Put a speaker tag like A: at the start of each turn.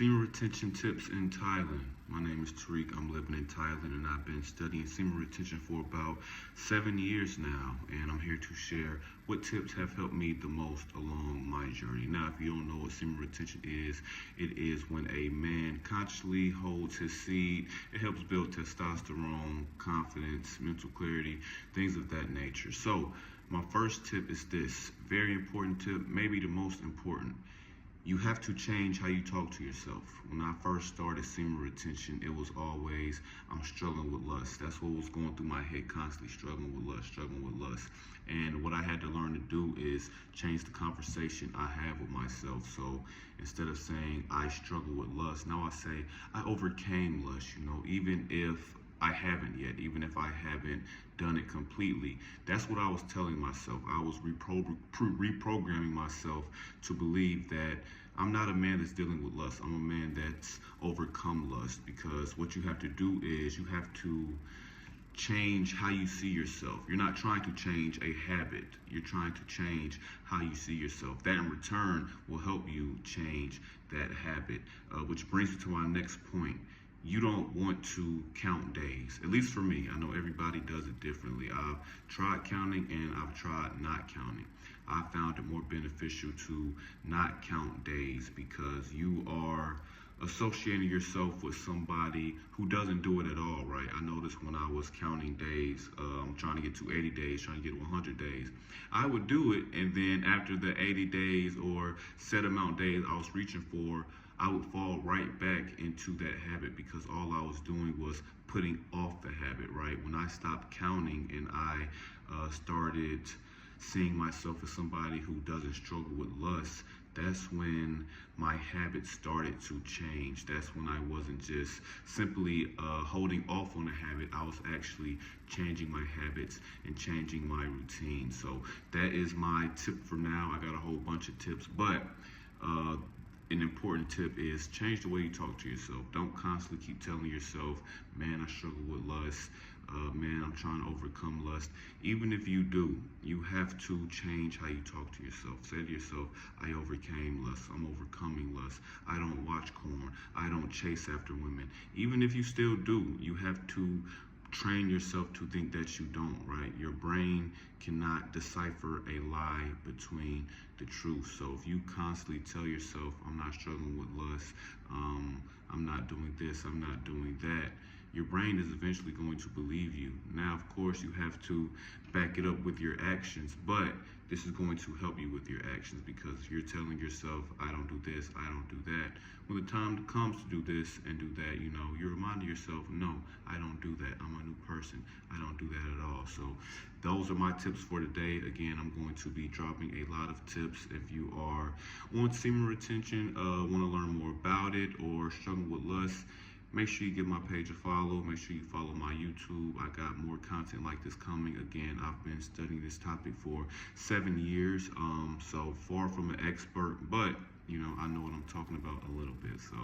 A: Semen retention tips in Thailand. My name is Tariq. I'm living in Thailand and I've been studying semen retention for about 7 years now. And I'm here to share what tips have helped me the most along my journey. Now, if you don't know what semen retention is, it is when a man consciously holds his seed. It helps build testosterone, confidence, mental clarity, things of that nature. So my first tip is this, very important tip, maybe the most important. You have to change how you talk to yourself. When I first started semen retention, it was always, I'm struggling with lust. That's what was going through my head constantly, struggling with lust. And what I had to learn to do is change the conversation I have with myself. So instead of saying I struggle with lust, now I say I overcame lust, even if I haven't yet, even if I haven't done it completely. That's what I was telling myself. I was reprogramming myself to believe that I'm not a man that's dealing with lust. I'm a man that's overcome lust, because what you have to do is you have to change how you see yourself. You're not trying to change a habit. You're trying to change how you see yourself. That in return will help you change that habit, which brings me to my next point. You don't want to count days. At least for me, I know everybody does it differently. I've tried counting and I've tried not counting. I found it more beneficial to not count days, because you are associating yourself with somebody who doesn't do it at all, right? I noticed when I was counting days, trying to get to 80 days, trying to get 100 days, I would do it, and then after the 80 days or set amount days I was reaching for, I would fall right back into that habit, because all I was doing was putting off the habit, right? When I stopped counting and I started seeing myself as somebody who doesn't struggle with lust, that's when my habits started to change. That's when I wasn't just simply holding off on a habit. I was actually changing my habits and changing my routine. So that is my tip for now. I got a whole bunch of tips, but an important tip is change the way you talk to yourself. Don't constantly keep telling yourself, man, I struggle with lust. Man, I'm trying to overcome lust. Even if you do, you have to change how you talk to yourself. Say to yourself, I overcame lust. I'm overcoming lust. I don't watch porn. I don't chase after women. Even if you still do, you have to train yourself to think that you don't, right? Your brain cannot decipher a lie between the truth. So if you constantly tell yourself, I'm not struggling with lust, I'm not doing this, I'm not doing that, your brain is eventually going to believe you. Now, of course, you have to back it up with your actions, but this is going to help you with your actions, because if you're telling yourself, I don't do this, I don't do that, when the time comes to do this and do that, you're reminding yourself, no, I don't do that. I'm a new person. I don't do that at all. So those are my tips for today. Again, I'm going to be dropping a lot of tips. If you are on semen retention, want to learn more about it, or struggling with lust, make sure you give my page a follow. Make sure you follow my YouTube. I got more content like this coming. Again, I've been studying this topic for 7 years. So far from an expert, but I know what I'm talking about a little bit. So